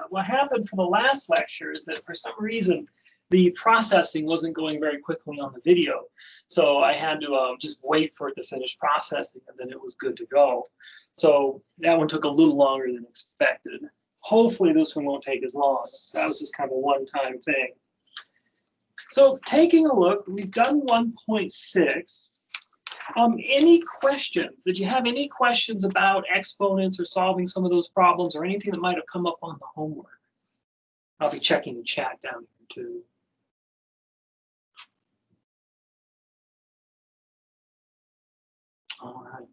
what happened for the last lecture is that for some reason, the processing wasn't going very quickly on the video. So I had to just wait for it to finish processing, and then it was good to go. So that one took a little longer than expected. Hopefully this one won't take as long. That was just kind of a one-time thing. So taking a look, we've done 1.6. Any questions? Did you have any questions about exponents or solving some of those problems or anything that might have come up on the homework? I'll be checking the chat down here too. All right.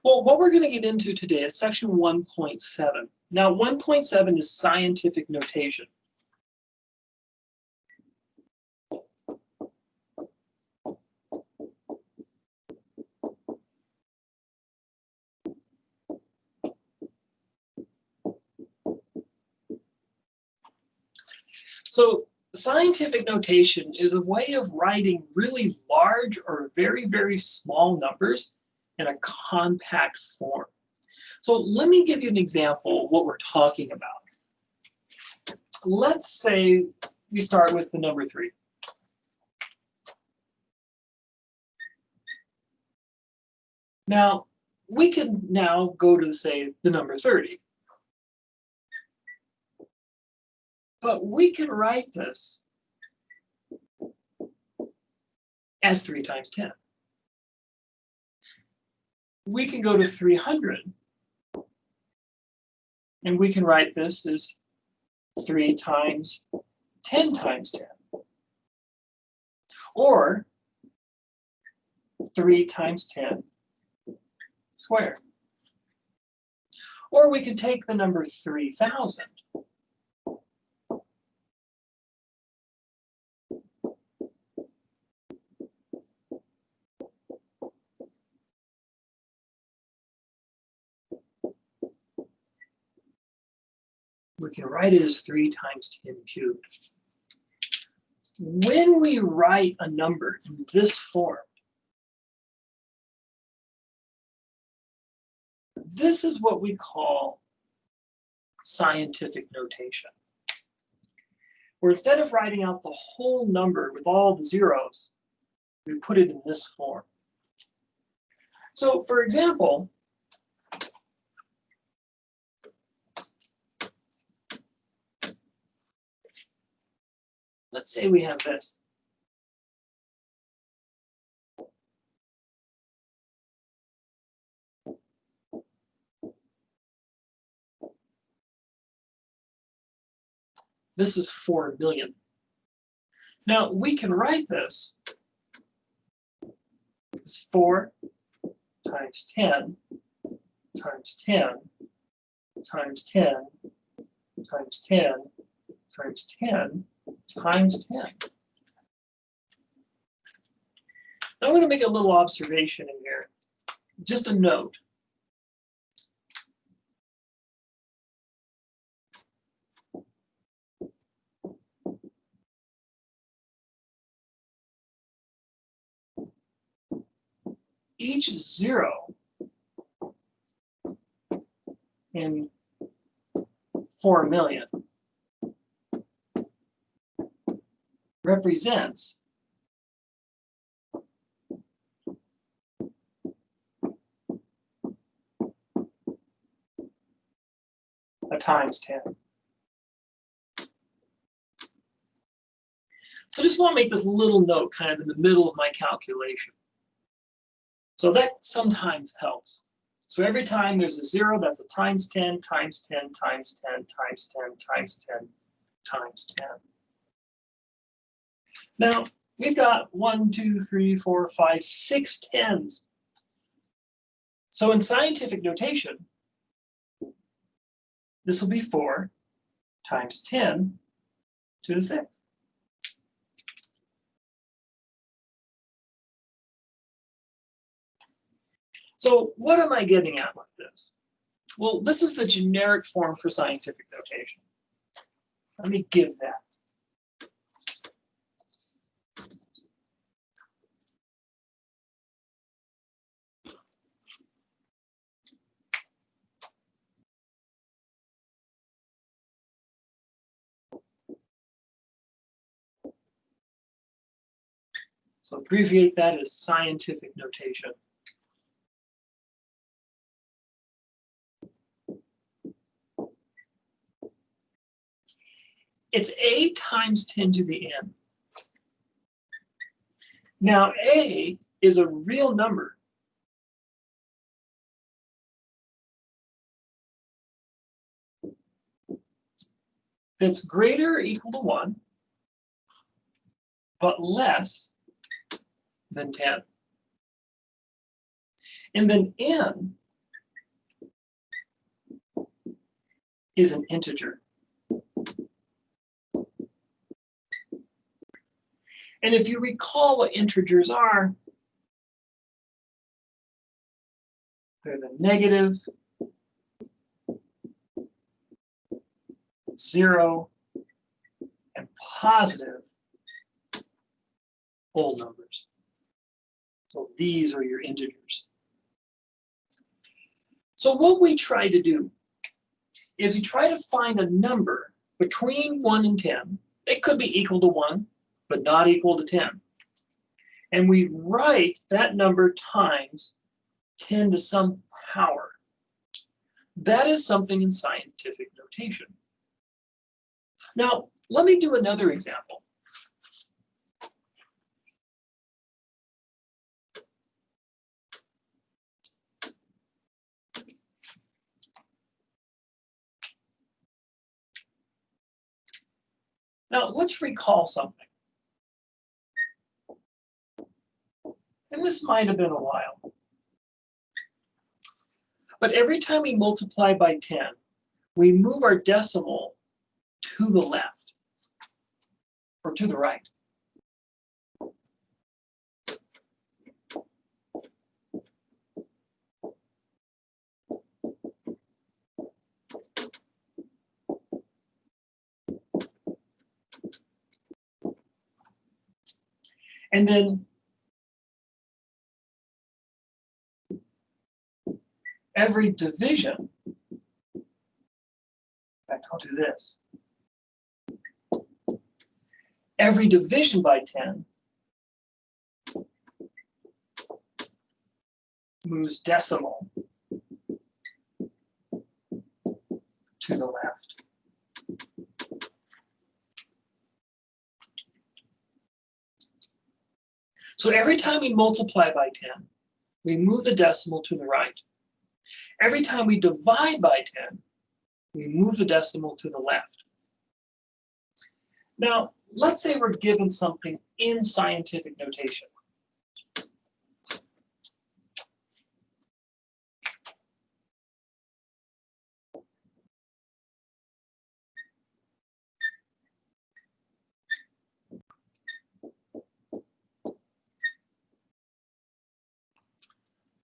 Well, what we're going to get into today is section 1.7. Now, 1.7 is scientific notation. So scientific notation is a way of writing really large or very, very small numbers in a compact form. So let me give you an example of what we're talking about. Let's say we start with the number 3. Now, we can now go to, say, the number 30. But we can write this as 3 times 10. We can go to 300, and we can write this as 3 times 10 times 10. Or 3 times 10 squared. Or we can take the number 3,000. We can write it as 3 times 10 cubed. When we write a number in this form, this is what we call scientific notation. Where instead of writing out the whole number with all the zeros, we put it in this form. So, for example, let's say we have this. This is 4 million. Now, we can write this as 4 times 10 times 10 times 10 times 10 times 10 times 10. I'm going to make a little observation in here. Just a note. Each 0 in 4 million represents a times 10. So I just want to make this little note kind of in the middle of my calculation. So that sometimes helps. So every time there's a 0, that's a times 10, times 10, times 10, times 10, times 10, times 10. Now, we've got 1, 2, 3, 4, 5, 6 tens. So in scientific notation, this will be 4 times 10 to the 6. So what am I getting at with this? Well, this is the generic form for scientific notation. Let me give that. So abbreviate that as scientific notation. It's a times 10 to the n. Now, a is a real number. That's greater or equal to 1, but less than 10. And then n is an integer. And if you recall what integers are, they're the negative, 0, and positive whole numbers. So these are your integers. So what we try to do is we try to find a number between 1 and 10. It could be equal to 1, but not equal to 10. And we write that number times 10 to some power. That is something in scientific notation. Now, let me do another example. Now, let's recall something. And this might have been a while. But every time we multiply by 10, we move our decimal to the left or to the right. And then every division, in fact, I'll do this. Every division by 10 moves decimal to the left. So every time we multiply by 10, we move the decimal to the right. Every time we divide by 10, we move the decimal to the left. Now, let's say we're given something in scientific notation.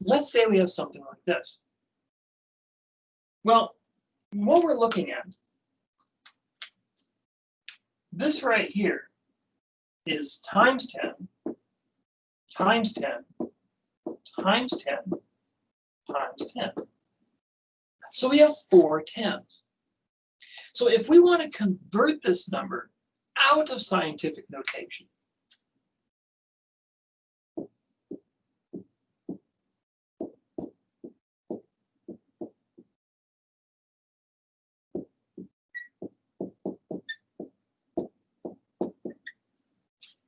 Let's say we have something like this. Well, what we're looking at, this right here is times 10, times 10, times 10, times 10. So we have 4 tens. So if we want to convert this number out of scientific notation,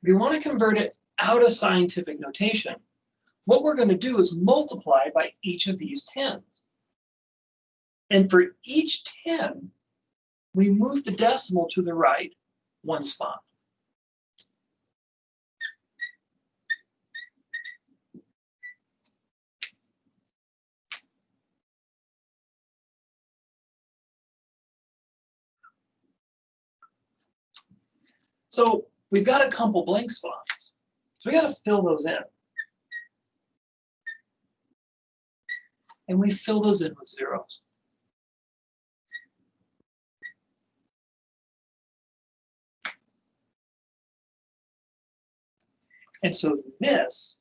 if we want to convert it out of scientific notation, what we're going to do is multiply by each of these tens. And for each 10, we move the decimal to the right 1 spot. So we've got a couple blank spots. So we got to fill those in. And we fill those in with zeros. And so this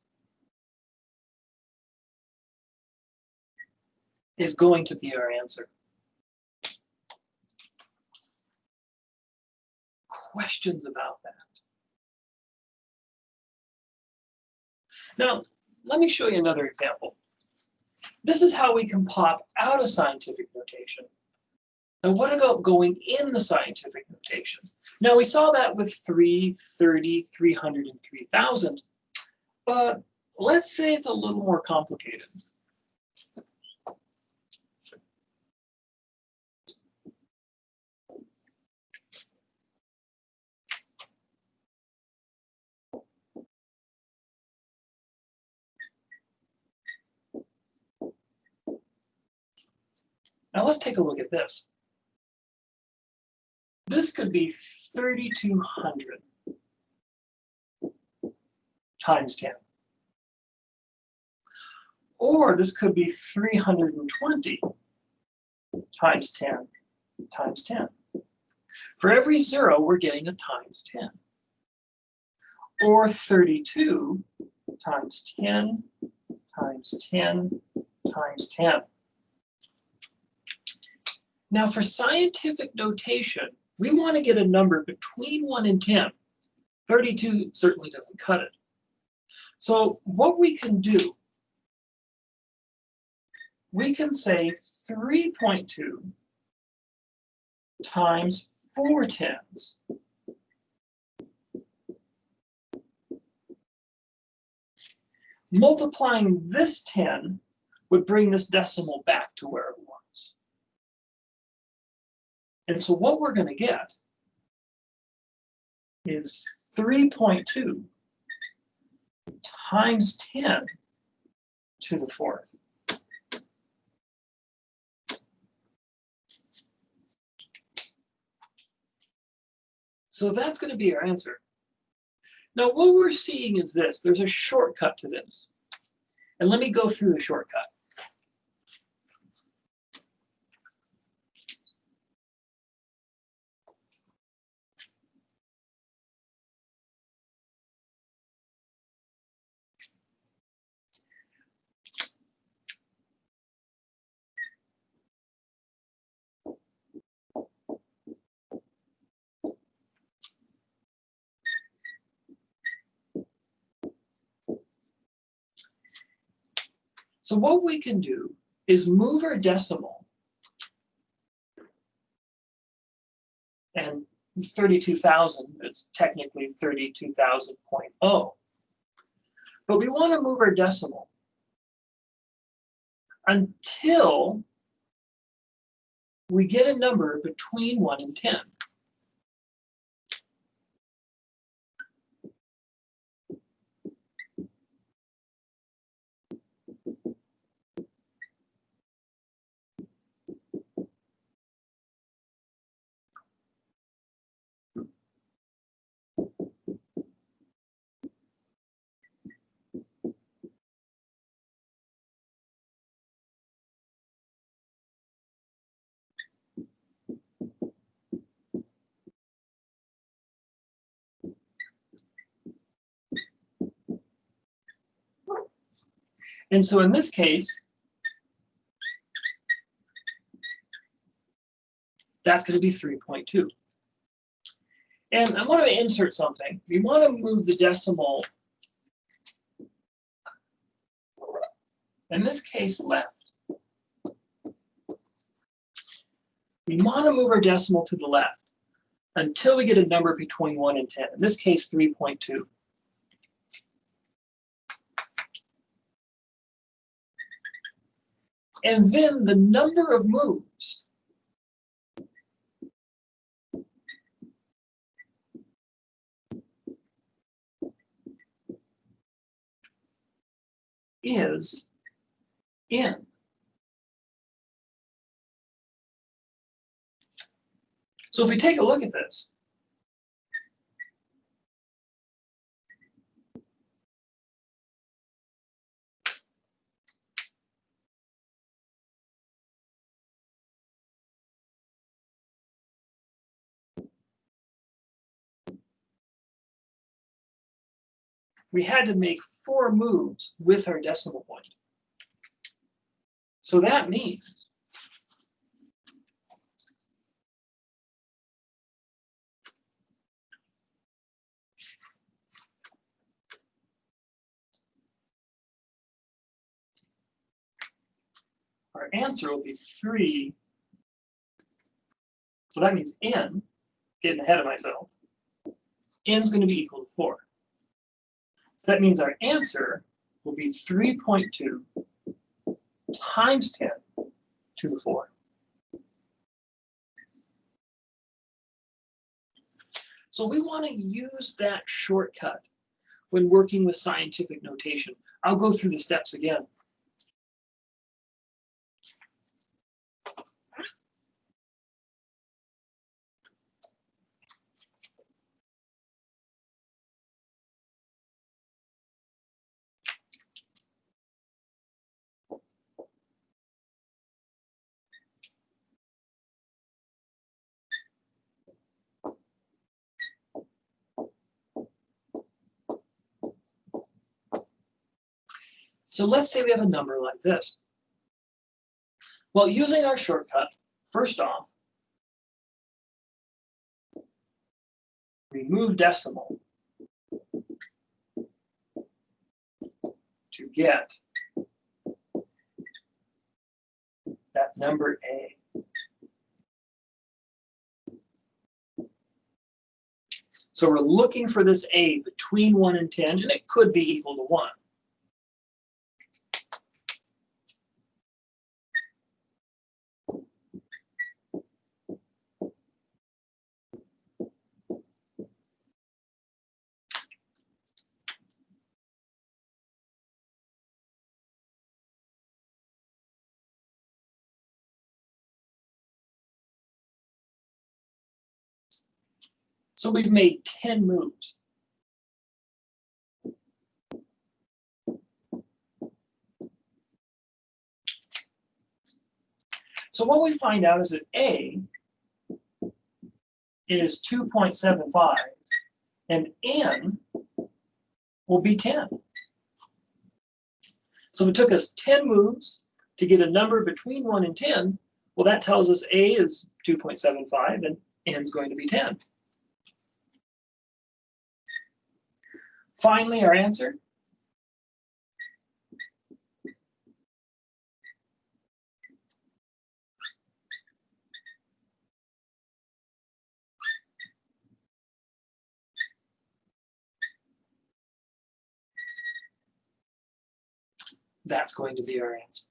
is going to be our answer. Questions about that? Now, let me show you another example. This is how we can pop out a scientific notation. Now, what about going in the scientific notation? Now, we saw that with 3, 30, 300, and 3000, but let's say it's a little more complicated. Now, let's take a look at this. This could be 3,200 times 10. Or this could be 320 times 10 times 10. For every 0, we're getting a times 10. Or 32 times 10 times 10 times 10. Now, for scientific notation, we want to get a number between 1 and 10. 32 certainly doesn't cut it. So what we can do, we can say 3.2 times 4 tens. Multiplying this 10 would bring this decimal back to where it was. And so what we're going to get is 3.2 times 10 to the 4th. So that's going to be our answer. Now, what we're seeing is this. There's a shortcut to this. And let me go through the shortcut. So what we can do is move our decimal, and 32,000 is technically 32,000.0. But we want to move our decimal until we get a number between 1 and 10. And so in this case, that's going to be 3.2. And I want to insert something. We want to move the decimal, in this case, left. We want to move our decimal to the left until we get a number between 1 and 10. In this case, 3.2. And then the number of moves is n. So if we take a look at this, we had to make 4 moves with our decimal point. So that means our answer will be 3. So that means n, getting ahead of myself, n is going to be equal to 4. So that means our answer will be 3.2 times 10 to the 4. So we want to use that shortcut when working with scientific notation. I'll go through the steps again. So let's say we have a number like this. Well, using our shortcut, first off, remove decimal to get that number A. So we're looking for this A between 1 and 10, and it could be equal to 1. So we've made 10 moves. So what we find out is that A is 2.75 and N will be 10. So it took us 10 moves to get a number between 1 and 10. Well, that tells us A is 2.75 and N is going to be 10. Finally, our answer. That's going to be our answer.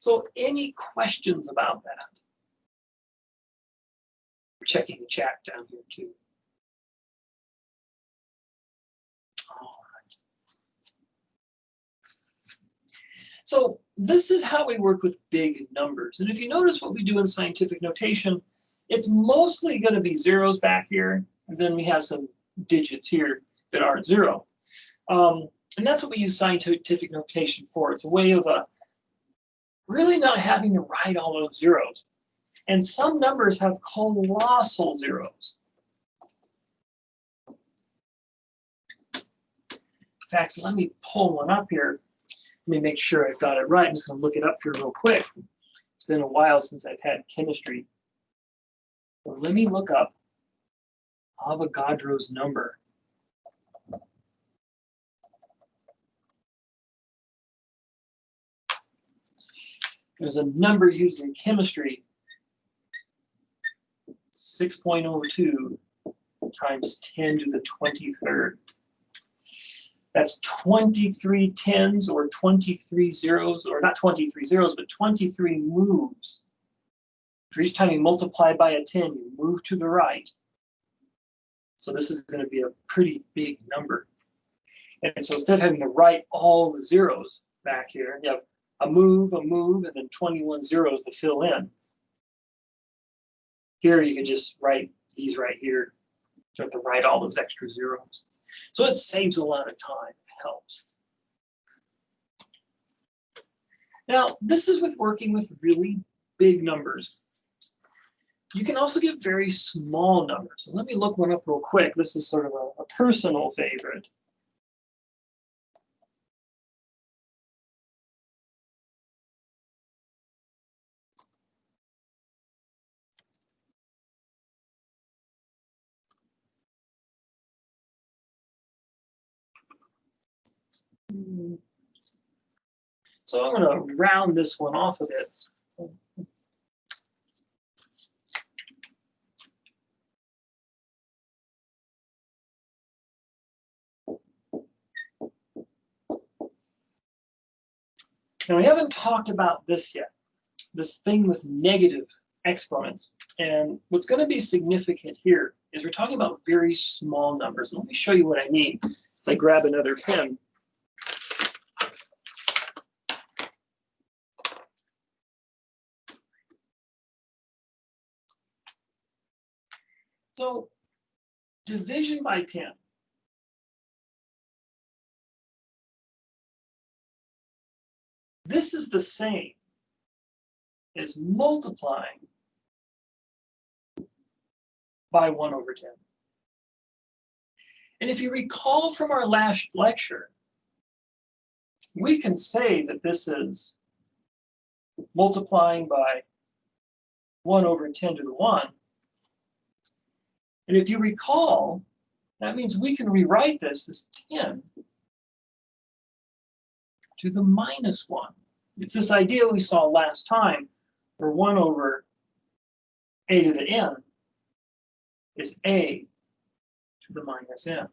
So any questions about that? We're checking the chat down here too. All right. So this is how we work with big numbers. And if you notice what we do in scientific notation, it's mostly going to be zeros back here, and then we have some digits here that aren't zero. And that's what we use scientific notation for. It's a way of really not having to write all those zeros. And some numbers have colossal zeros. In fact, let me pull one up here. Let me make sure I've got it right. I'm just going to look it up here real quick. It's been a while since I've had chemistry. So let me look up Avogadro's number. There's a number used in chemistry, 6.02 times 10 to the 23rd. That's 23 tens or 23 zeros, or not 23 zeros, but 23 moves. For each time you multiply by a 10, you move to the right. So this is going to be a pretty big number. And so instead of having to write all the zeros back here, you have a move, and then 21 zeros to fill in. Here you can just write these right here. You don't have to write all those extra zeros. So it saves a lot of time. It helps. Now, this is with working with really big numbers. You can also get very small numbers. So let me look one up real quick. This is sort of a personal favorite. So I'm going to round this one off a bit. Now, we haven't talked about this yet, this thing with negative exponents. And what's going to be significant here is we're talking about very small numbers. Let me show you what I mean as I grab another pen. So, division by 10. This is the same as multiplying by 1 over 10. And if you recall from our last lecture, we can say that this is multiplying by 1 over 10 to the 1. And if you recall, that means we can rewrite this as 10 to the minus 1. It's this idea we saw last time, where 1 over a to the n is a to the minus n.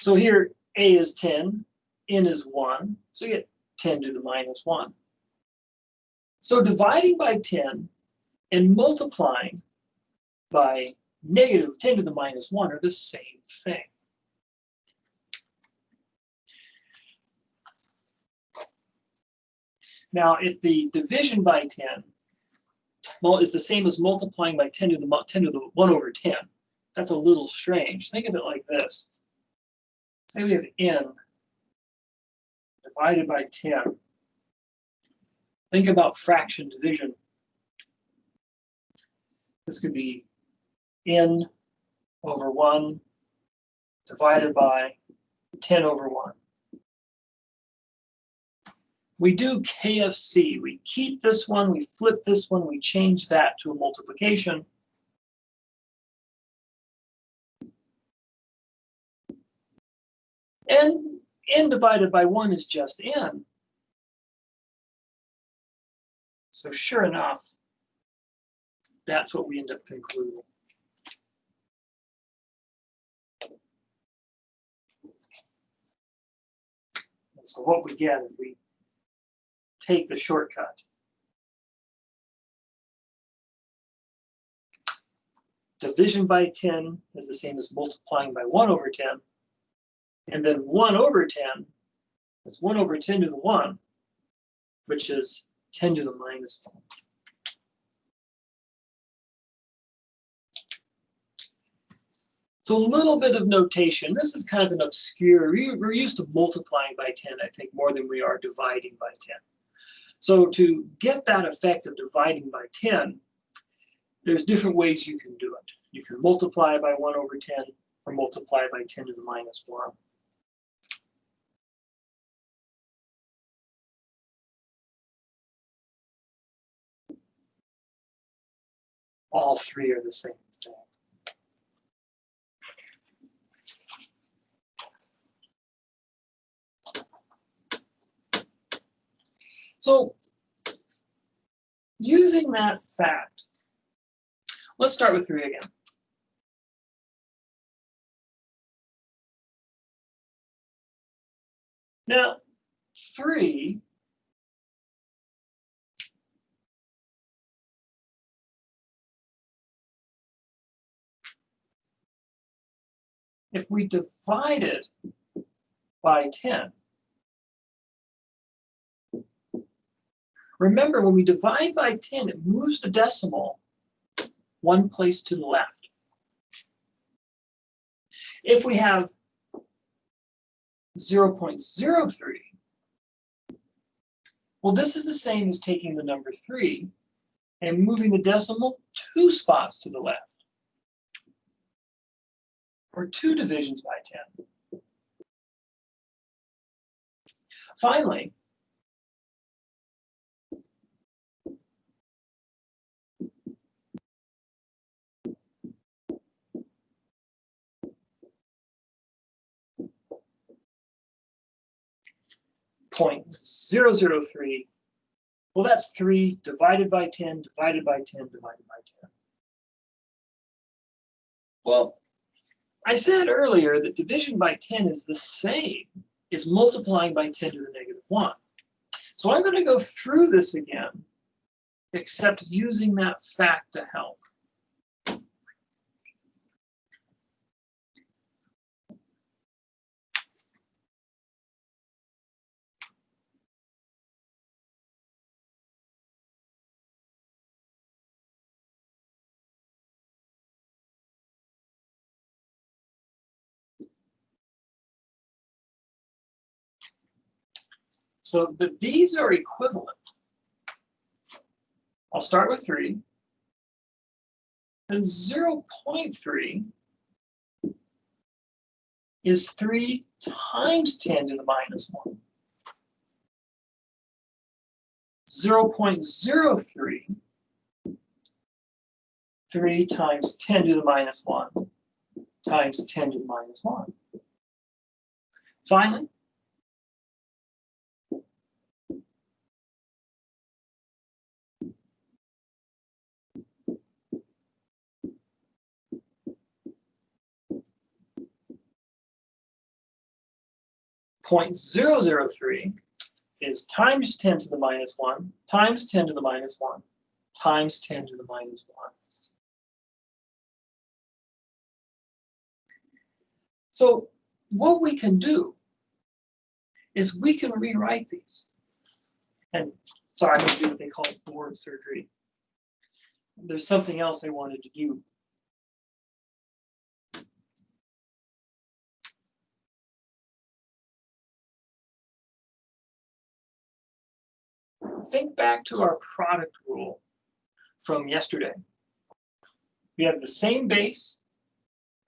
So here, a is 10, n is 1, so you get 10 to the minus 1. So dividing by 10 and multiplying by negative 10 to the minus 1 are the same thing. Now, if the division by 10 is the same as multiplying by 10 to the 1 over 10, that's a little strange. Think of it like this. Say we have n divided by 10. Think about fraction division. This could be n over 1 divided by 10 over 1. We do KFC. We keep this one, we flip this one, we change that to a multiplication. And n divided by 1 is just n. So sure enough, that's what we end up concluding. And so what we get if we take the shortcut. Division by 10 is the same as multiplying by 1 over 10. And then 1 over 10 is 1 over 10 to the 1, which is 10 to the minus 1. So a little bit of notation. This is kind of an obscure, we're used to multiplying by 10, I think, more than we are dividing by 10. So to get that effect of dividing by 10, there's different ways you can do it. You can multiply by 1 over 10 or multiply by 10 to the minus 1. All three are the same thing. So using that fact, let's start with 3 again. Now, 3 if we divide it by 10, remember when we divide by 10, it moves the decimal 1 place to the left. If we have 0.03, well, this is the same as taking the number 3 and moving the decimal 2 spots to the left, or 2 divisions by 10. Finally, 0.003. Well, that's 3 divided by 10, divided by 10, divided by 10. Well, I said earlier that division by 10 is the same as multiplying by 10 to the negative 1. So I'm going to go through this again, except using that fact to help. So these are equivalent. I'll start with 3. And 0.3 is 3 times 10 to the minus 1. 0.03, 3 times 10 to the minus 1 times 10 to the minus 1. Finally, .003 is times 10 to the minus 1 times 10 to the minus 1 times 10 to the minus 1. So what we can do is we can rewrite these. And sorry, I'm going to do what they call board surgery. There's something else I wanted to do. Think back to our product rule from yesterday. We have the same base.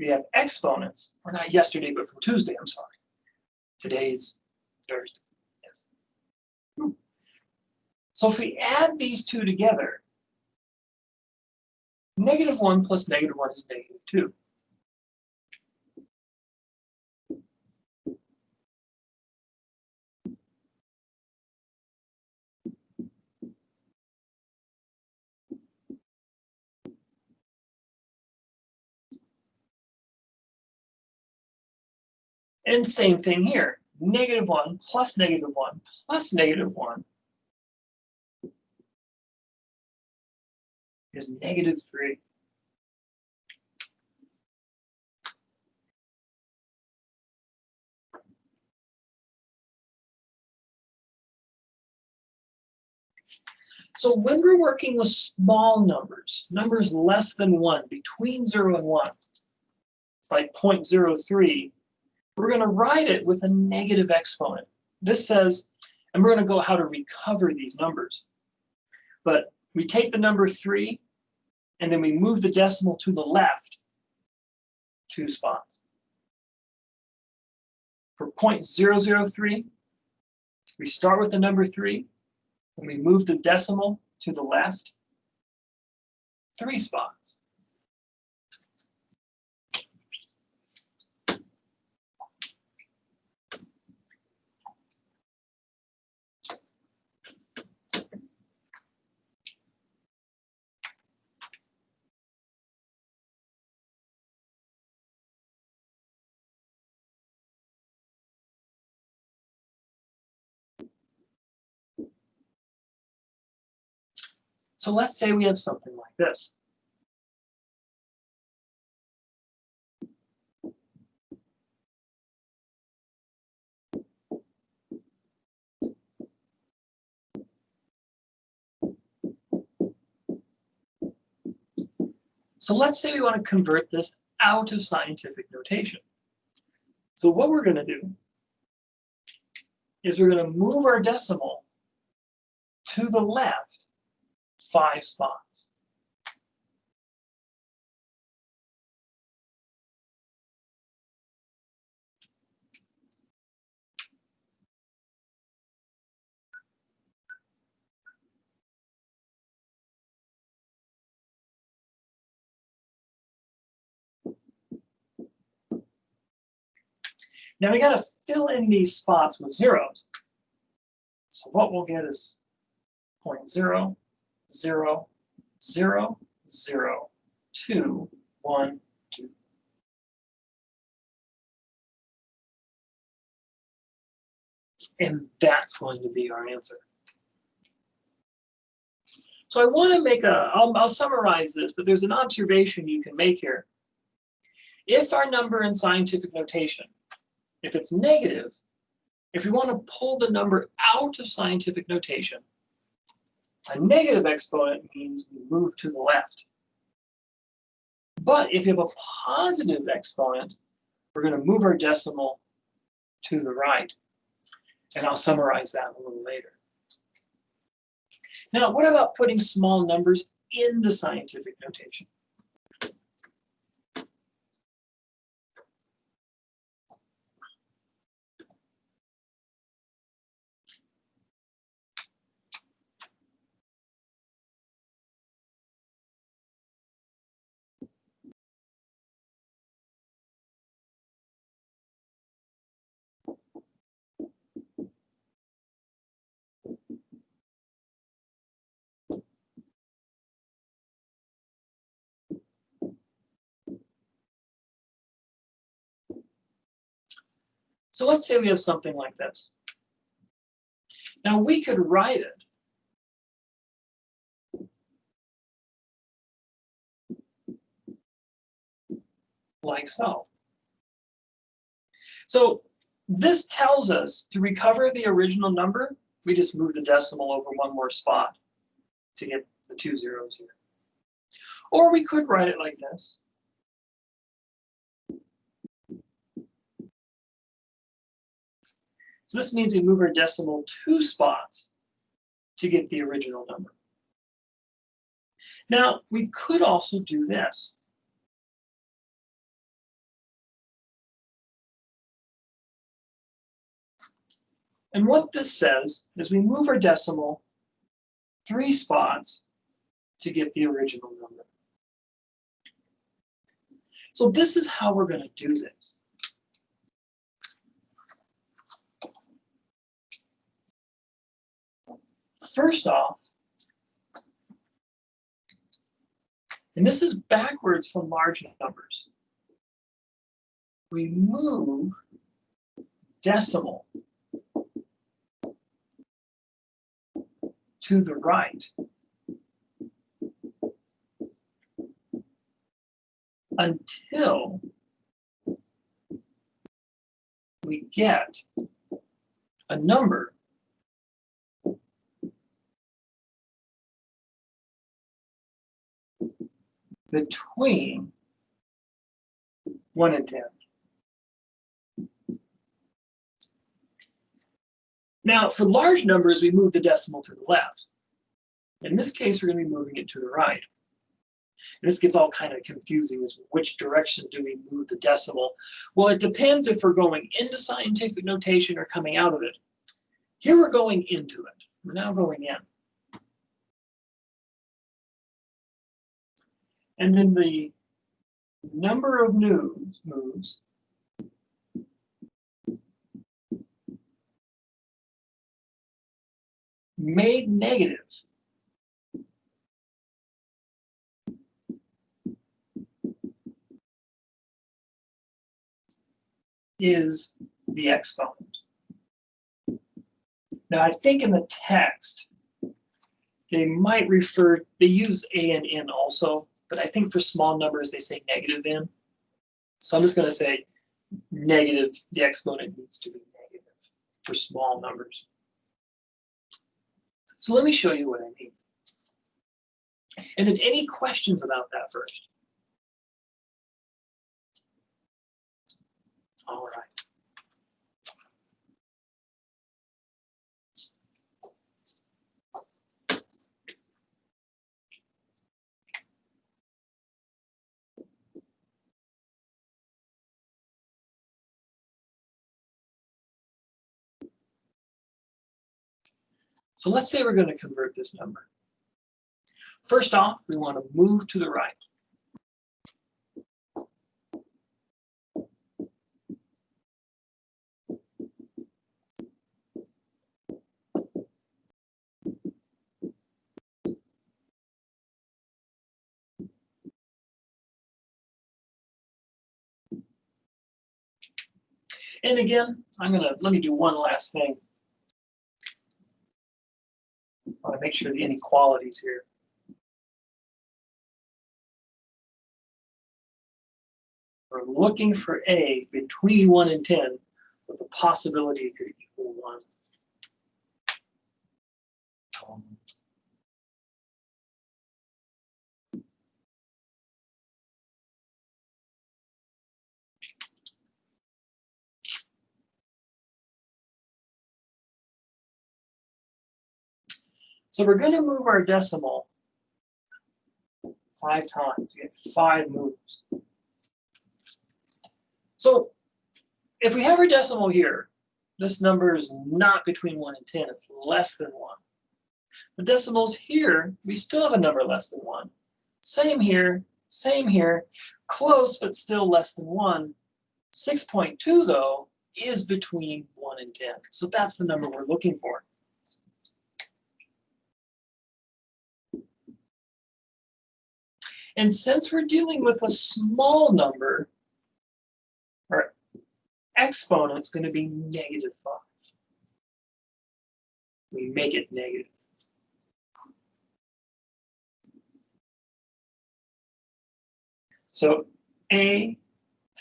We have exponents, or not yesterday, but from Tuesday, I'm sorry. Today's Thursday, yes. So if we add these two together, -1 plus -1 is -2. And same thing here. -1 plus -1 plus -1 is -3. So when we're working with small numbers, numbers less than 1, between 0 and 1, it's like 0.03, we're going to write it with a negative exponent. This says, and we're going to go how to recover these numbers. But we take the number 3, and then we move the decimal to the left 2 spots. For 0.003, we start with the number 3, and we move the decimal to the left 3 spots. So let's say we have something like this. So let's say we want to convert this out of scientific notation. So what we're going to do is we're going to move our decimal to the left 5 spots. Now we got to fill in these spots with zeros. So what we'll get is 0.0, 0, 0, 0, 2, 1, 2. And that's going to be our answer. So I want to make I'll summarize this, but there's an observation you can make here. If our number in scientific notation, if it's negative, if we want to pull the number out of scientific notation, a negative exponent means we move to the left. But if you have a positive exponent, we're going to move our decimal to the right. And I'll summarize that a little later. Now, what about putting small numbers into scientific notation? So let's say we have something like this. Now we could write it like so. So this tells us to recover the original number, we just move the decimal over one more spot to get the 2 zeros here. Or we could write it like this. So this means we move our decimal 2 spots to get the original number. Now, we could also do this. And what this says is we move our decimal 3 spots to get the original number. So this is how we're going to do this. First off, and this is backwards from large numbers, we move decimal to the right until we get a number between 1 and 10. Now, for large numbers, we move the decimal to the left. In this case, we're going to be moving it to the right. And this gets all kind of confusing as which direction do we move the decimal? Well, it depends if we're going into scientific notation or coming out of it. Here we're going into it. We're now going in. And then the number of moves made negative is the exponent. Now, I think in the text, they might refer, they use a and n also, but I think for small numbers, they say negative n. So I'm just going to say negative, the exponent needs to be negative for small numbers. So let me show you what I mean. And then any questions about that first? All right. So let's say we're going to convert this number. First off, we want to move to the right. And again, let me do one last thing. I want to make sure the inequalities here. We're looking for A between 1 and 10 with the possibility it could equal 1. So we're going to move our decimal 5 times. We get 5 moves. So if we have our decimal here, this number is not between 1 and 10. It's less than 1. The decimals here, we still have a number less than 1. Same here, close but still less than 1. 6.2 though is between 1 and 10. So that's the number we're looking for. And since we're dealing with a small number, our exponent's going to be -5. We make it negative. So A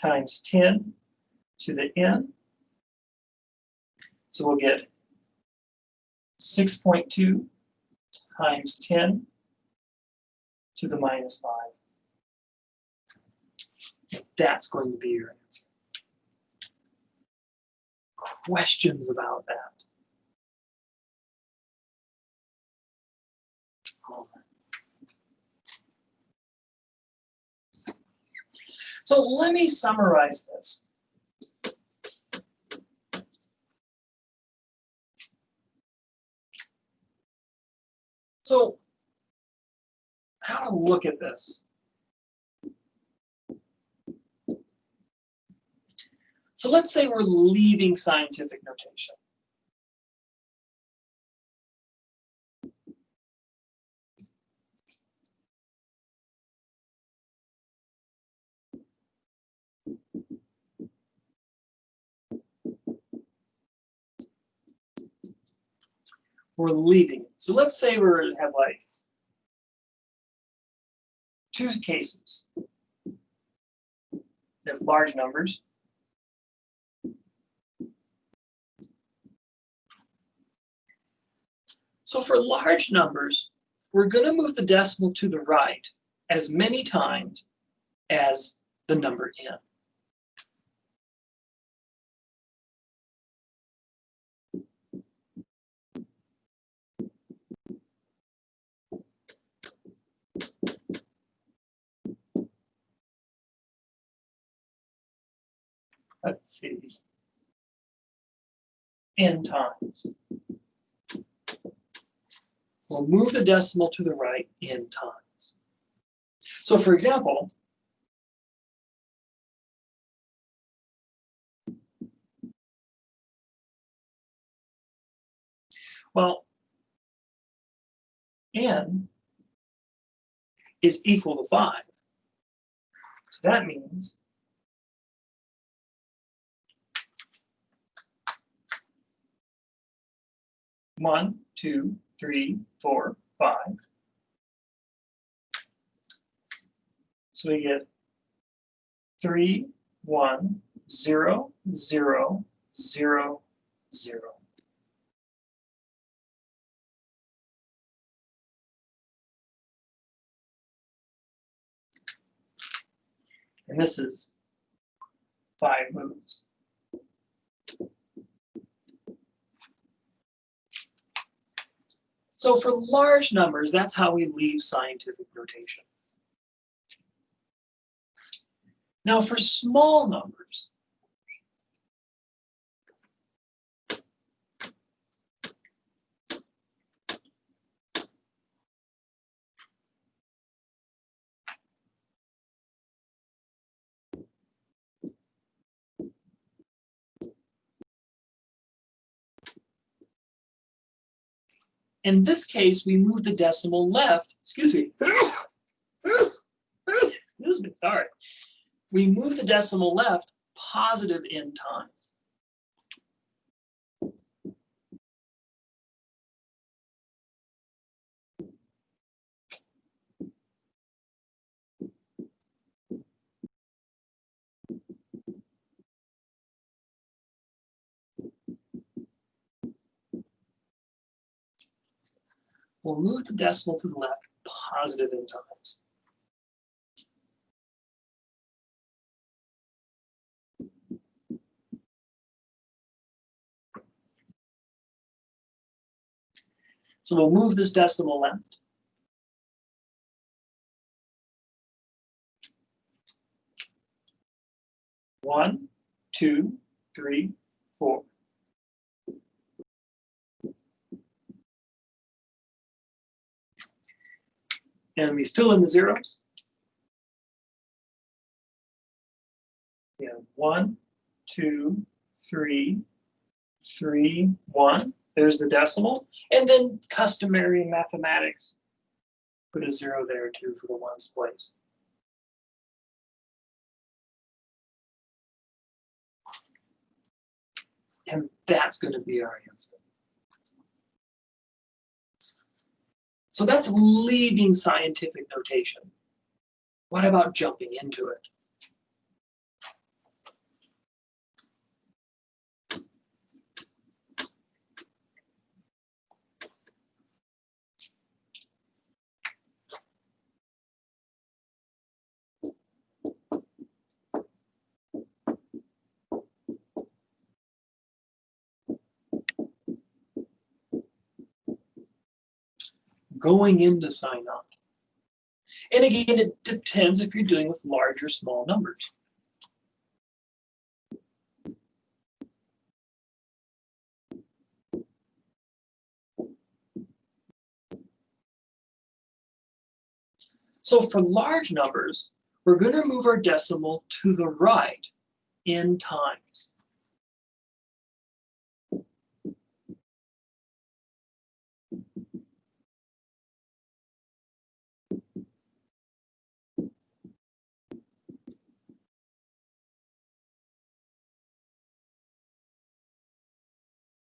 times 10 to the n. So we'll get 6.2 times 10 to the -5. That's going to be your answer. Questions about that? So let me summarize this. So how to look at this? So let's say we're leaving scientific notation. We're leaving it. So let's say we have like 2 cases. We have large numbers. So for large numbers, we're going to move the decimal to the right as many times as the number n. Let's see, n times. We'll move the decimal to the right n times. So for example, well, n is equal to 5. So that means one, 2, 3, 4, 5. So we get 3, 1, 0, 0, 0, 0. And this is 5 moves. So for large numbers, that's how we leave scientific notation. Now for small numbers, in this case, we move the decimal left, excuse me, sorry. We move the decimal left positive n times. We'll move the decimal to the left, positive n times. So we'll move this decimal left. One, two, three, four. And we fill in the zeros. We have 1, 2, 3, 3, 1. There's the decimal. And then customary mathematics, put a 0 there too for the ones place. And that's going to be our answer. So that's leaving scientific notation. What about jumping into it? Going into sign on. And again, it depends if you're dealing with large or small numbers. So for large numbers, we're going to move our decimal to the right n times.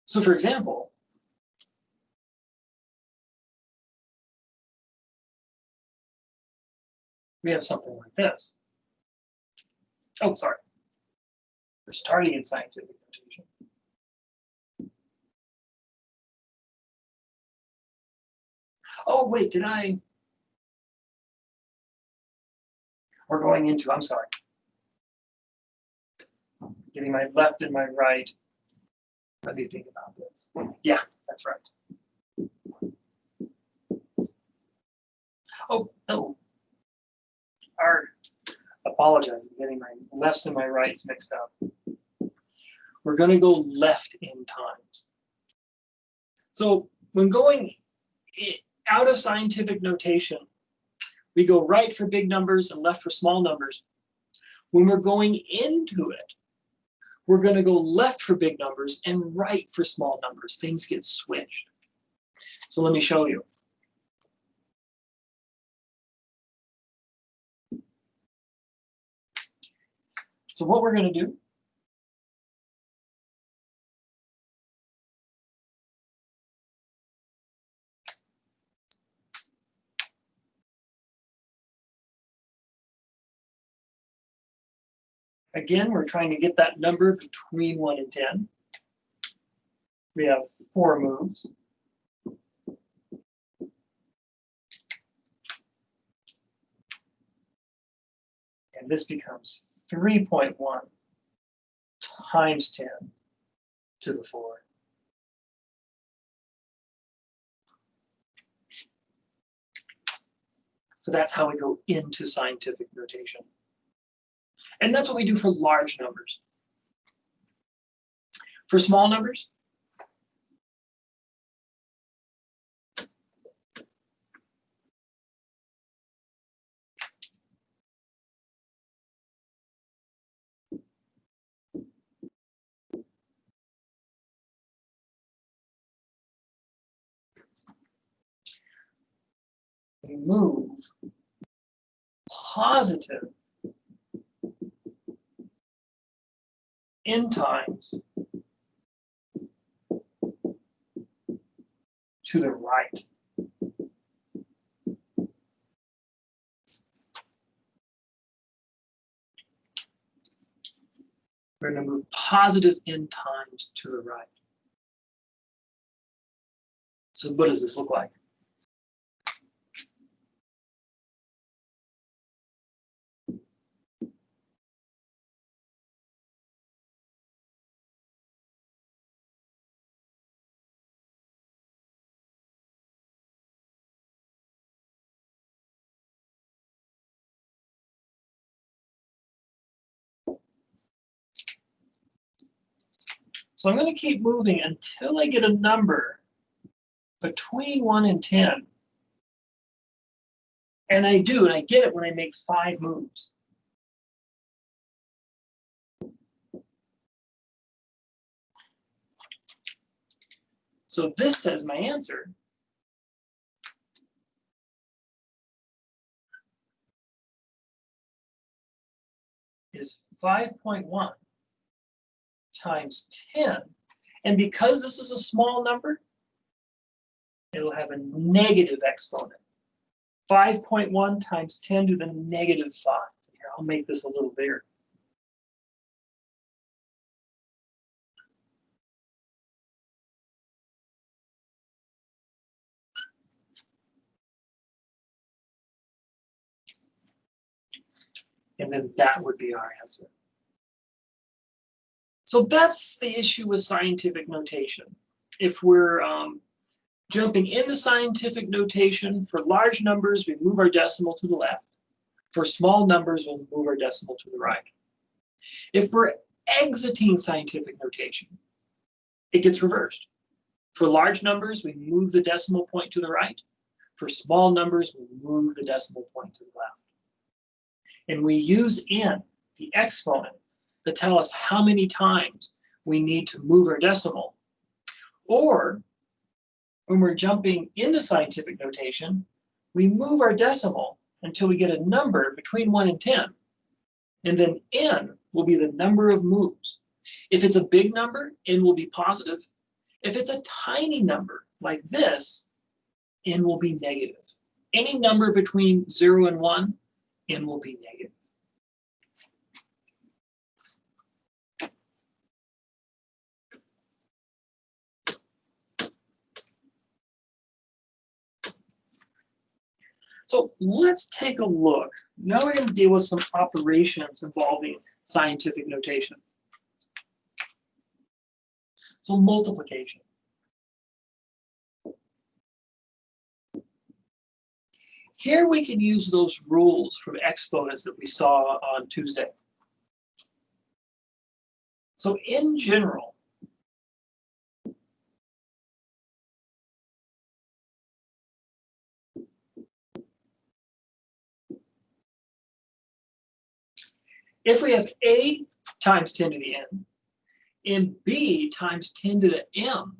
So for example, we have something like this. Oh, sorry. We're starting in scientific notation. Oh, wait, did I? We're going into, I'm sorry. Getting my left and my right. Let me think about this. Yeah, that's right. Oh, no. Apologize, I'm getting my lefts and my rights mixed up. We're going to go left in times. So when going out of scientific notation, we go right for big numbers and left for small numbers. When we're going into it, we're going to go left for big numbers and right for small numbers. Things get switched. So let me show you. So what we're going to do, again, we're trying to get that number between 1 and 10. We have 4 moves. And this becomes 3.1 times 10 to the 4. So that's how we go into scientific notation. And that's what we do for large numbers. For small numbers, we move positive n times to the right. We're going to move positive n times to the right. So what does this look like? So I'm going to keep moving until I get a number between 1 and 10. And I do, and I get it when I make 5 moves. So this says my answer is 5.1 times 10. And because this is a small number, it'll have a negative exponent. 5.1 times 10 to the negative 5. Here, I'll make this a little bigger. And then that would be our answer. So that's the issue with scientific notation. If we're jumping into scientific notation, for large numbers, we move our decimal to the left. For small numbers, we'll move our decimal to the right. If we're exiting scientific notation, it gets reversed. For large numbers, we move the decimal point to the right. For small numbers, we move the decimal point to the left. And we use n, the exponent, to tell us how many times we need to move our decimal. Or when we're jumping into scientific notation, we move our decimal until we get a number between 1 and 10. And then n will be the number of moves. If it's a big number, n will be positive. If it's a tiny number like this, n will be negative. Any number between 0 and 1, n will be negative. So let's take a look. Now we're going to deal with some operations involving scientific notation. So multiplication. Here we can use those rules from exponents that we saw on Tuesday. So in general, if we have a times 10 to the n and b times 10 to the m,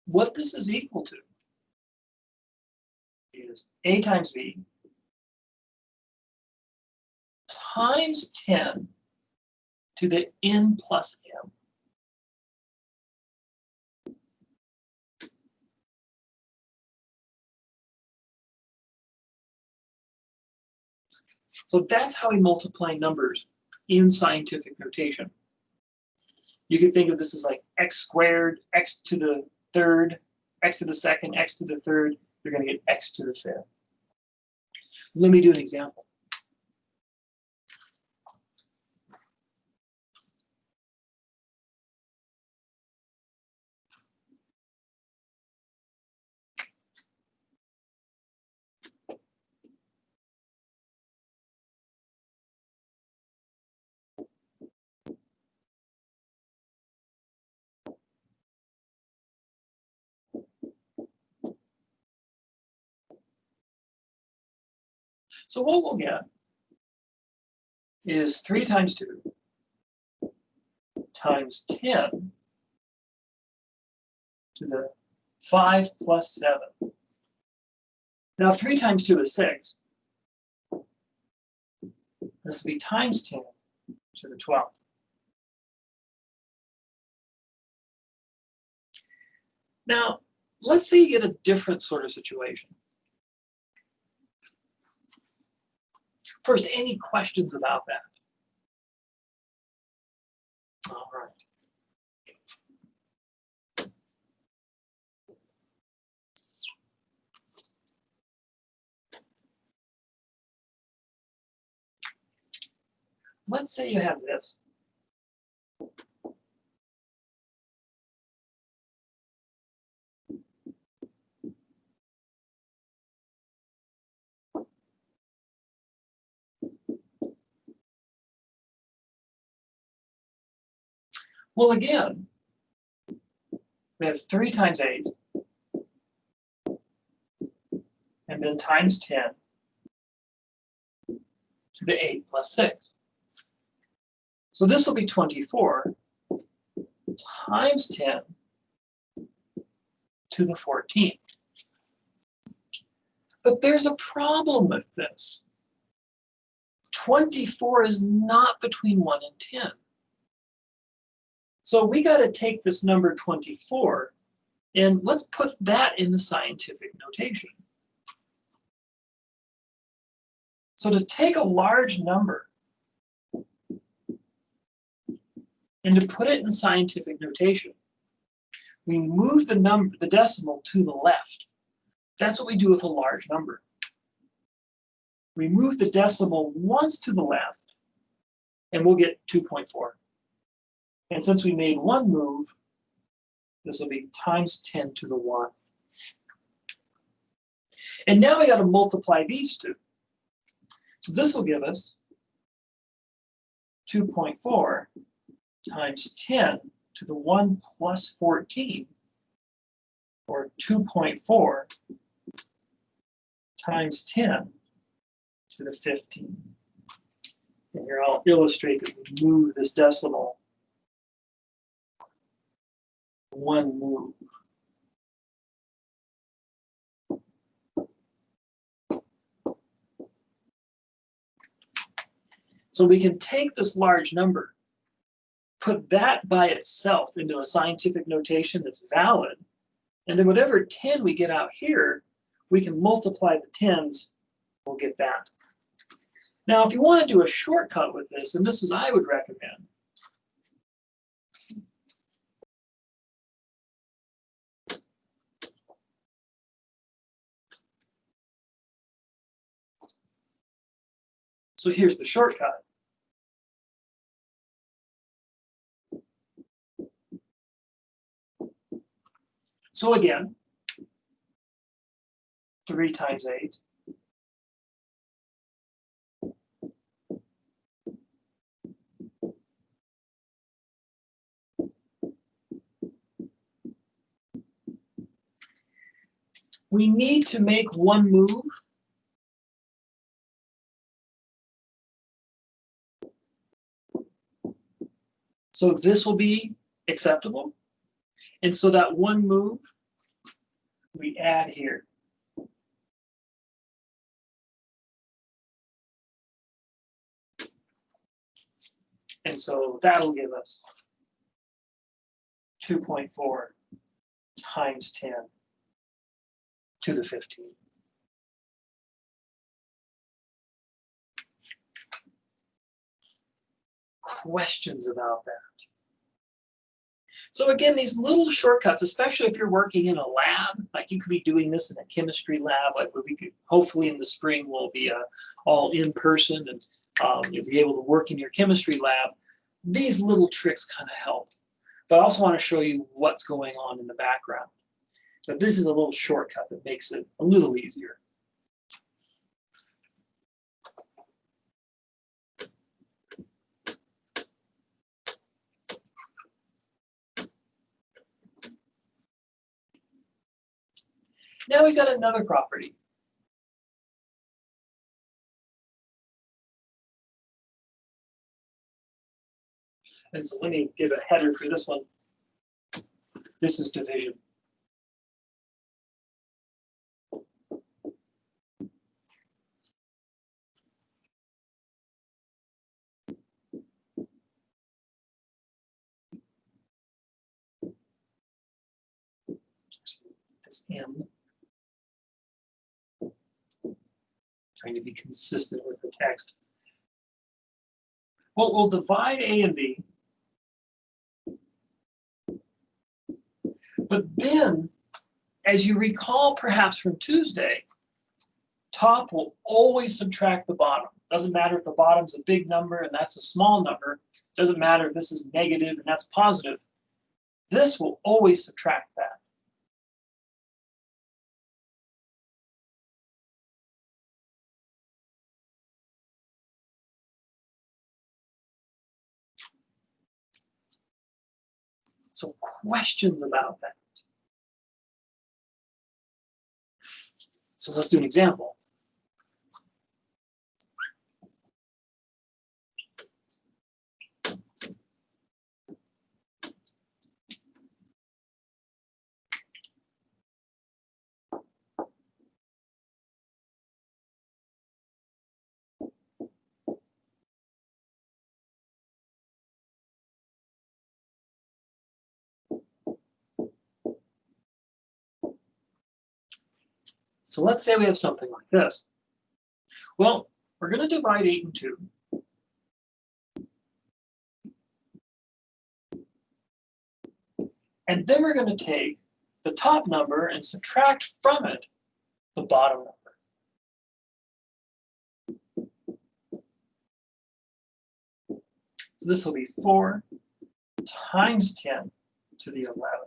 what this is equal to is a times b times 10 to the n plus m. So that's how we multiply numbers in scientific notation. You can think of this as like x squared, x to the third, x to the second, x to the third. You're going to get x to the fifth. Let me do an example. So what we'll get is 3 times 2 times 10 to the 5 plus 7. Now 3 times 2 is 6. This will be times 10 to the 12th. Now, let's say you get a different sort of situation. First, any questions about that? All right. Let's say you have this. Well, again, We have 3 times 8, and then times 10 to the 8 plus 6. So this will be 24 times 10 to the 14. But there's a problem with this. 24 is not between 1 and 10. So we got to take this number 24 and let's put that in the scientific notation. So to take a large number and to put it in scientific notation, we move the decimal to the left. That's what we do with a large number. We move the decimal once to the left, and we'll get 2.4. And since we made one move, this will be times 10 to the 1. And now we got to multiply these two. So this will give us 2.4 times 10 to the 1 plus 14, or 2.4 times 10 to the 15. And here I'll illustrate that we move this decimal one move. So we can take this large number, put that by itself into a scientific notation that's valid, and then whatever 10 we get out here, we can multiply the 10s, we'll get that. Now, if you want to do a shortcut with this, and this is I would recommend, so here's the shortcut. So again, 3 times 8. We need to make one move. So this will be acceptable. And so that one move, we add here. And so that'll give us 2.4 times 10 to the 15. Questions about that? So again, these little shortcuts, especially if you're working in a lab, like you could be doing this in a chemistry lab, like we could, hopefully in the spring we'll be all in person and you'll be able to work in your chemistry lab. These little tricks kind of help. But I also want to show you what's going on in the background. But this is a little shortcut that makes it a little easier. Now we've got another property. And so let me give a header for this one. This is division. This M. Trying to be consistent with the text. Well, we'll divide A and B. But then, as you recall perhaps from Tuesday, top will always subtract the bottom. Doesn't matter if the bottom's a big number and that's a small number. Doesn't matter if this is negative and that's positive. This will always subtract that. So questions about that? So let's do an example. So let's say we have something like this. Well, we're going to divide 8 and 2. And then we're going to take the top number and subtract from it the bottom number. So this will be 4 times 10 to the 11.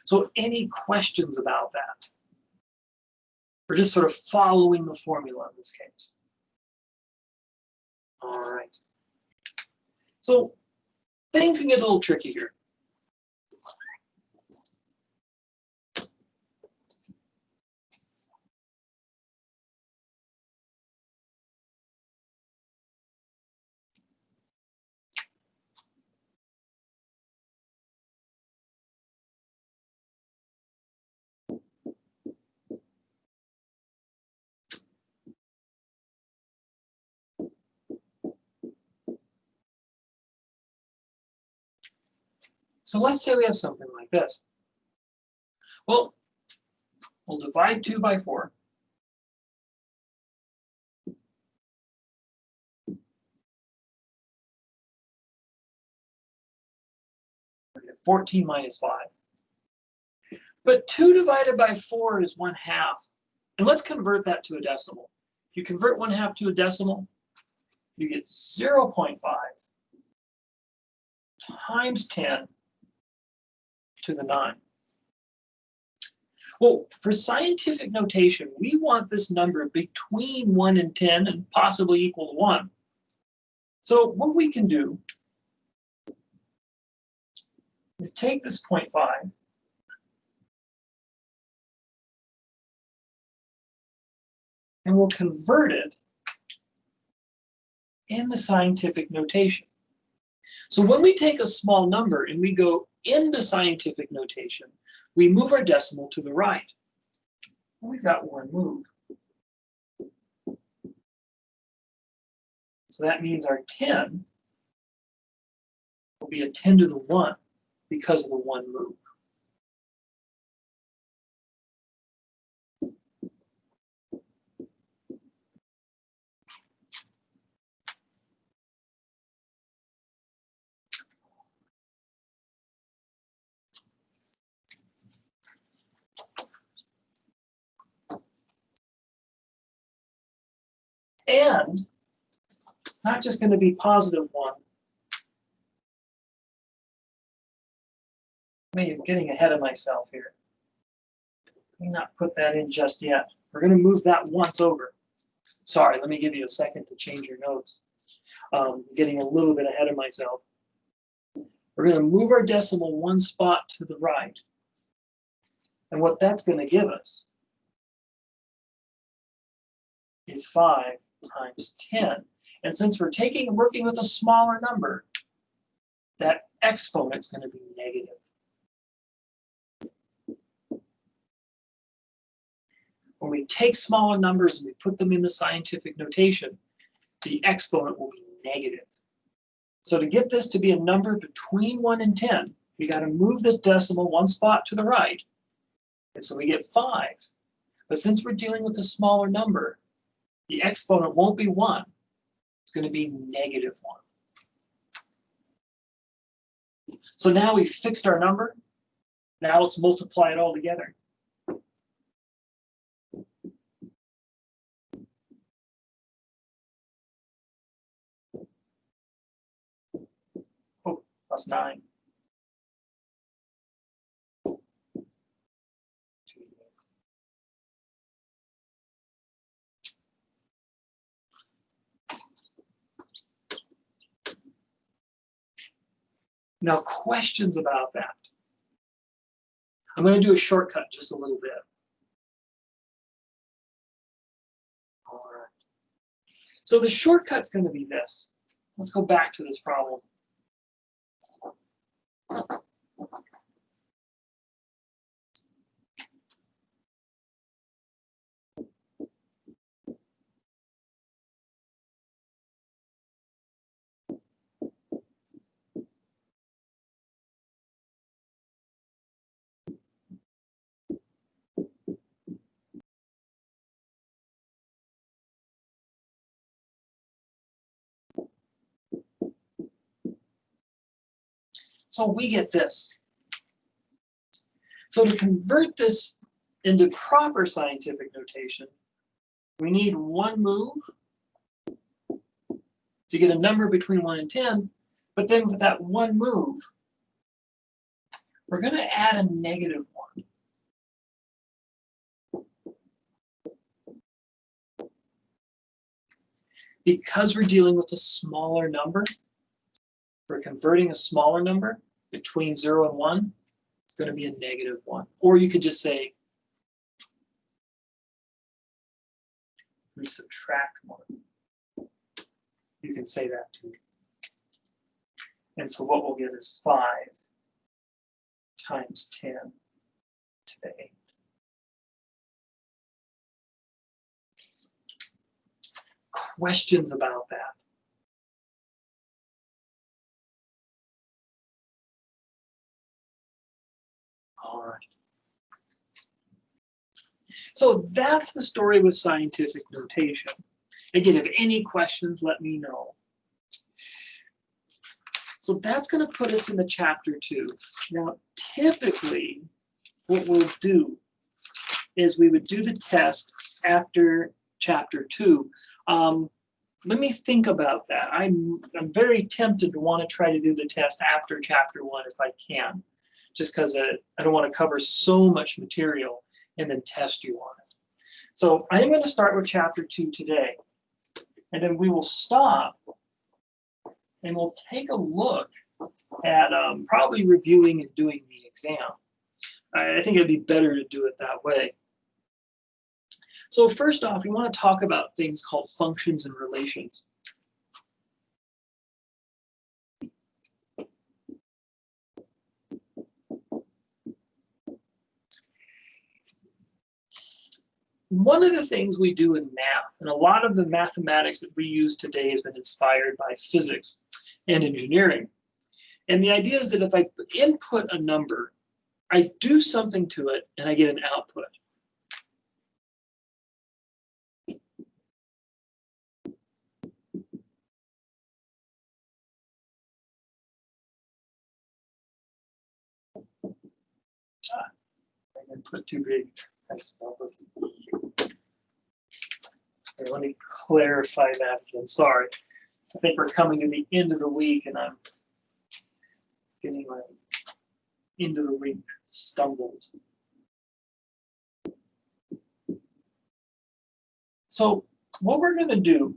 So any questions about that? We're just sort of following the formula in this case. All right. So things can get a little tricky here. So let's say we have something like this. Well, we'll divide 2 by 4. We get 14 minus 5. But 2 divided by 4 is 1/2. And let's convert that to a decimal. If you convert 1/2 to a decimal, you get 0.5 times 10 to the 9. Well, for scientific notation, we want this number between 1 and 10 and possibly equal to 1. So what we can do is take this 0.5 and we'll convert it in the scientific notation. So when we take a small number and we go into scientific notation, we move our decimal to the right. We've got one move. So that means our 10 will be a 10 to the 1 because of the one move. And it's not just going to be positive 1. Maybe I'm getting ahead of myself here. Let me not put that in just yet. We're going to move that once over. Sorry, let me give you a second to change your notes. Getting a little bit ahead of myself. We're going to move our decimal one spot to the right. And what that's going to give us is 5 times 10. And since we're working with a smaller number, that exponent's going to be negative. When we take smaller numbers and we put them in the scientific notation, the exponent will be negative. So to get this to be a number between 1 and 10, we got to move the decimal one spot to the right. And so we get 5. But since we're dealing with a smaller number, the exponent won't be 1. It's going to be negative 1. So now we've fixed our number. Now let's multiply it all together. Oh, plus 9. Now, questions about that? I'm going to do a shortcut just a little bit. All right. So the shortcut's going to be this. Let's go back to this problem. So we get this. So to convert this into proper scientific notation, we need one move to get a number between 1 and 10, but then with that one move, we're going to add a negative 1. Because we're dealing with a smaller number, we're converting a smaller number between 0 and 1, it's going to be a negative 1. Or you could just say, we subtract 1. You can say that too. And so what we'll get is 5 times 10 to the 8. Questions about that? All right. So that's the story with scientific notation. Again, if any questions, let me know. So that's going to put us into chapter 2. Now, typically, what we'll do is we would do the test after chapter 2. Let me think about that. I'm very tempted to want to try to do the test after chapter 1 if I can, just because I don't want to cover so much material and then test you on it. So I am going to start with chapter 2 today, and then we will stop and we'll take a look at probably reviewing and doing the exam. I think it'd be better to do it that way. So first off, we want to talk about things called functions and relations. One of the things we do in math, and a lot of the mathematics that we use today has been inspired by physics and engineering. And the idea is that if I input a number, I do something to it and I get an output. I input too big. I spelled with E. Okay, let me clarify that again. Sorry. I think we're coming to the end of the week and I'm getting my end of the week stumbled. So what we're going to do,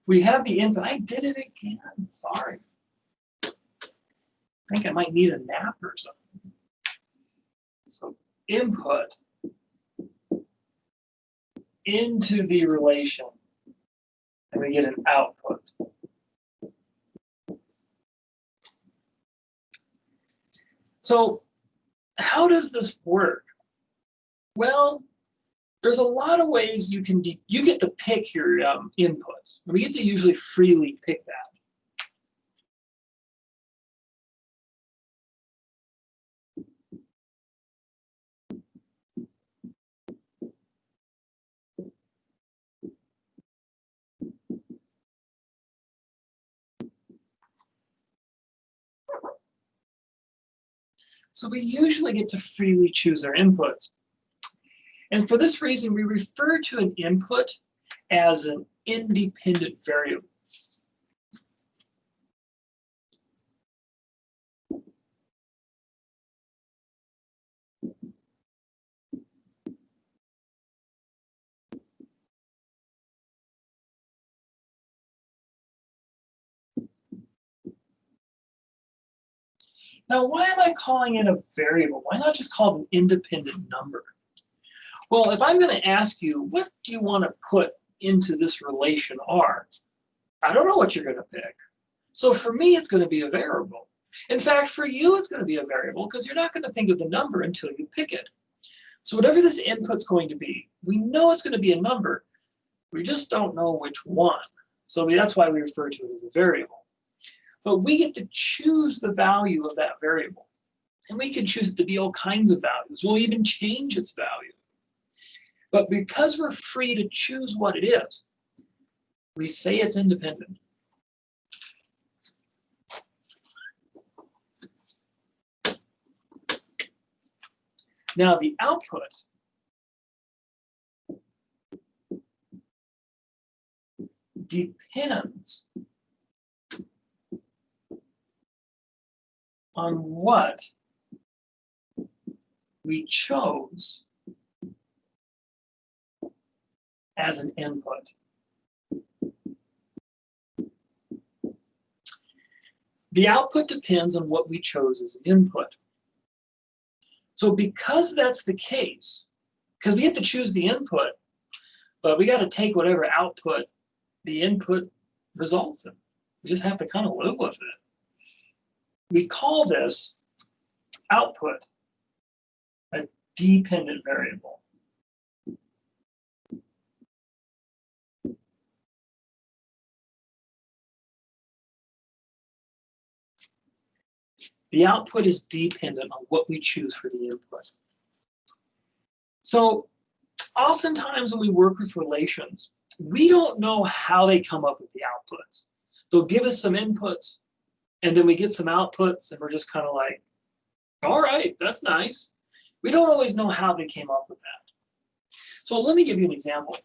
we have the input. I did it again. Sorry. I think I might need a nap or something. So input into the relation, and we get an output. So how does this work? Well, there's a lot of ways you get to pick your inputs. We get to usually freely pick that. So we usually get to freely choose our inputs. And for this reason, we refer to an input as an independent variable. Now, why am I calling it a variable? Why not just call it an independent number? Well, if I'm going to ask you, what do you want to put into this relation R? I don't know what you're going to pick. So for me, it's going to be a variable. In fact, for you, it's going to be a variable because you're not going to think of the number until you pick it. So whatever this input's going to be, we know it's going to be a number. We just don't know which one. So that's why we refer to it as a variable. But we get to choose the value of that variable. And we can choose it to be all kinds of values. We'll even change its value. But because we're free to choose what it is, we say it's independent. Now the output depends on what we chose as an input. The output depends on what we chose as an input. So because that's the case, because we have to choose the input, but we got to take whatever output the input results in. We just have to kind of live with it. We call this output a dependent variable. The output is dependent on what we choose for the input. So oftentimes when we work with relations, we don't know how they come up with the outputs. They'll give us some inputs, and then we get some outputs, and we're just kind of like, all right, that's nice. We don't always know how they came up with that. So let me give you an example.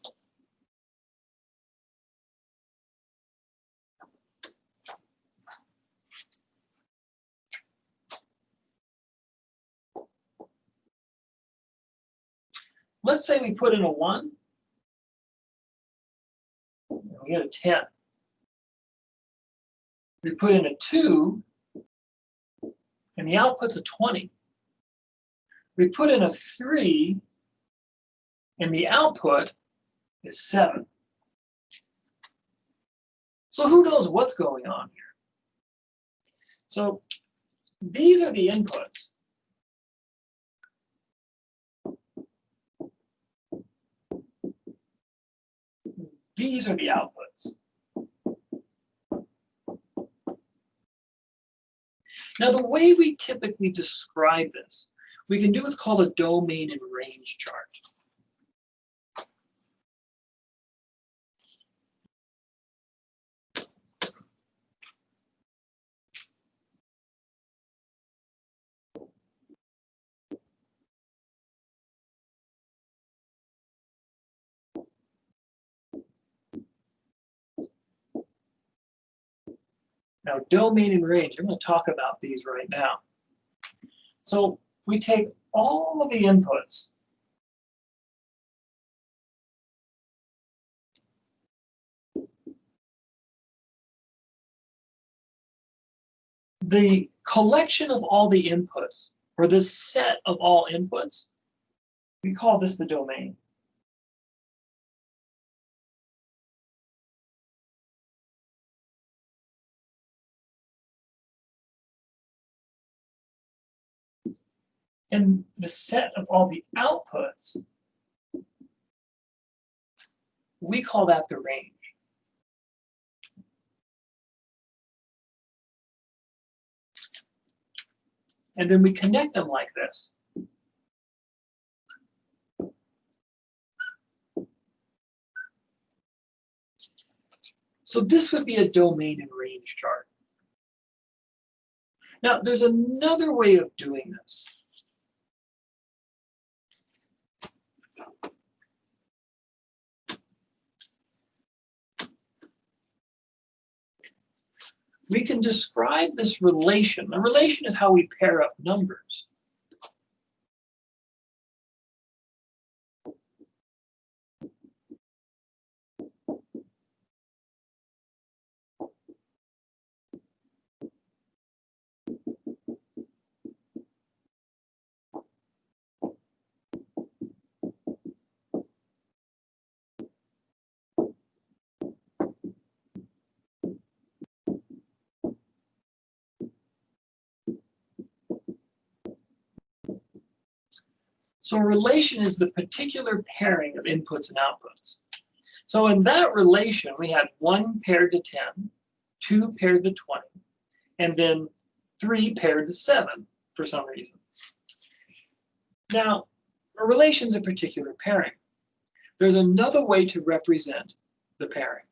Let's say we put in a 1, and we get a 10. We put in a 2, and the output's a 20. We put in a 3, and the output is 7. So who knows what's going on here? So these are the inputs. These are the outputs. Now, the way we typically describe this, we can do what's called a domain and range chart. Now, domain and range, I'm going to talk about these right now. So we take all of the inputs. The collection of all the inputs, or this set of all inputs, we call this the domain. And the set of all the outputs, we call that the range. And then we connect them like this. So this would be a domain and range chart. Now, there's another way of doing this. We can describe this relation. A relation is how we pair up numbers. So a relation is the particular pairing of inputs and outputs. So in that relation, we had 1 paired to 10, 2 paired to 20, and then 3 paired to 7 for some reason. Now, a relation is a particular pairing. There's another way to represent the pairing.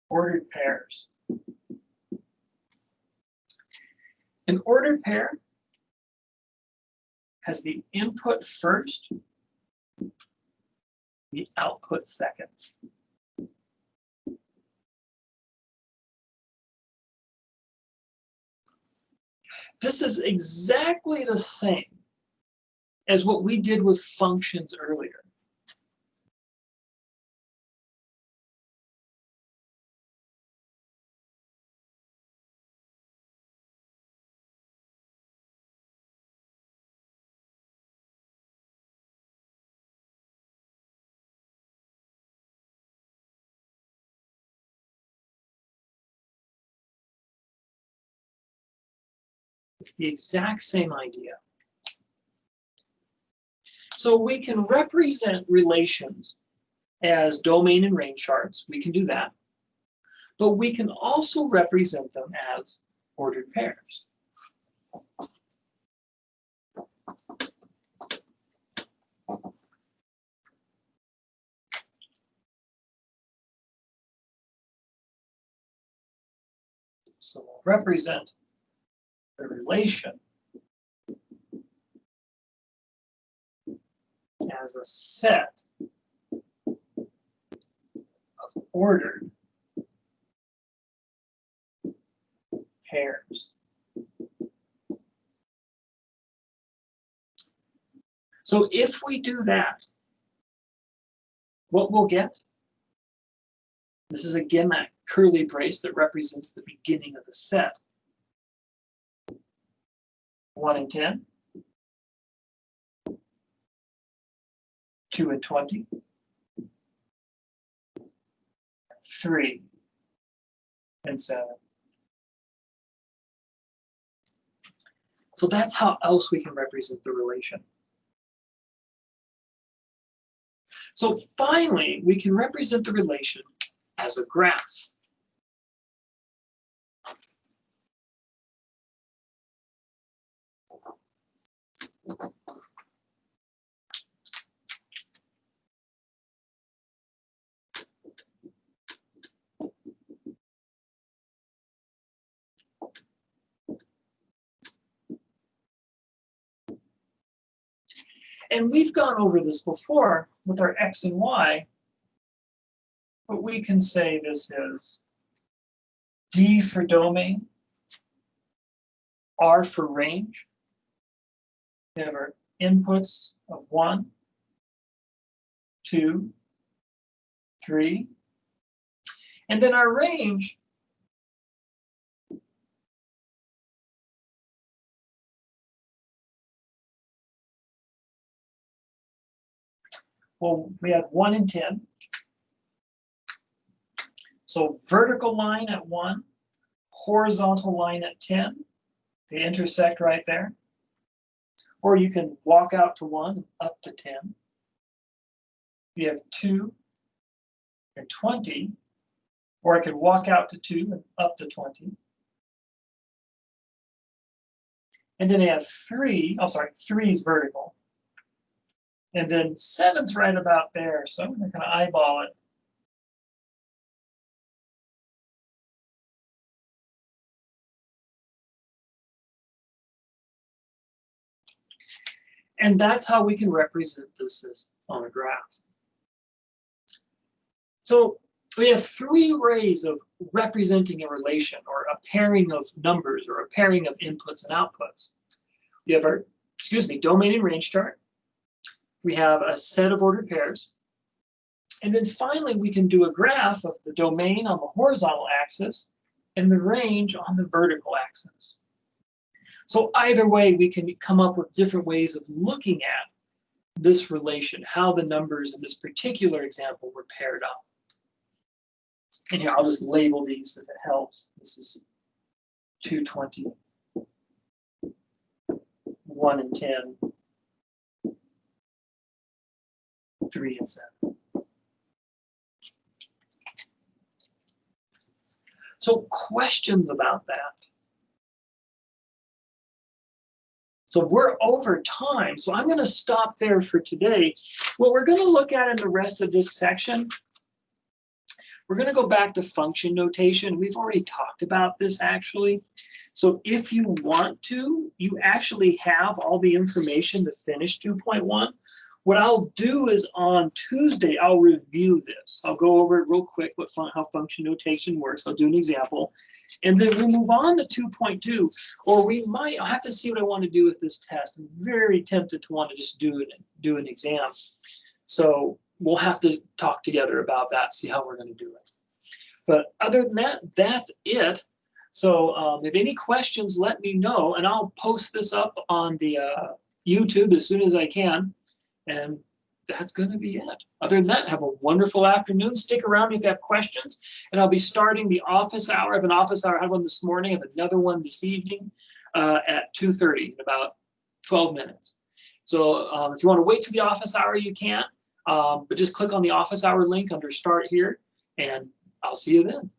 Ordered pairs. An ordered pair has the input first, the output second. This is exactly the same as what we did with functions earlier. It's the exact same idea. So we can represent relations as domain and range charts. We can do that. But we can also represent them as ordered pairs. So we'll represent the relation as a set of ordered pairs. So if we do that, what we'll get, this is again that curly brace that represents the beginning of the set. 1 and 10, 2 and 20, 3 and 7. So that's how else we can represent the relation. So finally, we can represent the relation as a graph. And we've gone over this before with our x and y, but we can say this is D for domain, R for range. We have our inputs of 1, 2, 3, and then our range well, we have 1 and 10. So vertical line at 1, horizontal line at 10. They intersect right there. Or you can walk out to 1 and up to 10. You have 2 and 20. Or I could walk out to 2 and up to 20. And then I have 3. Oh, sorry, 3 is vertical. And then 7's right about there, so I'm going to kind of eyeball it. And that's how we can represent this on a graph. So we have 3 ways of representing a relation or a pairing of numbers or a pairing of inputs and outputs. We have our, domain and range chart. We have a set of ordered pairs. And then finally, we can do a graph of the domain on the horizontal axis and the range on the vertical axis. So either way, we can come up with different ways of looking at this relation, how the numbers in this particular example were paired up. And here, I'll just label these if it helps. This is 220, 1 and 10, 3 and 7. So questions about that? So we're over time, so I'm going to stop there for today. What we're going to look at in the rest of this section, we're going to go back to function notation. We've already talked about this actually. So if you want to, you actually have all the information to finish 2.1. What I'll do is on Tuesday, I'll review this. I'll go over it real quick, how function notation works. I'll do an example. And then we'll move on to 2.2, or I'll have to see what I want to do with this test. I'm very tempted to want to just do an exam. So we'll have to talk together about that, see how we're going to do it. But other than that, that's it. So if any questions, let me know, and I'll post this up on the YouTube as soon as I can. And that's going to be it. Other than that, have a wonderful afternoon. Stick around if you have questions. And I'll be starting the office hour. I have an office hour. I had one this morning. I have another one this evening at 2:30 in about 12 minutes. So if you want to wait till the office hour, you can. But just click on the office hour link under Start here, and I'll see you then.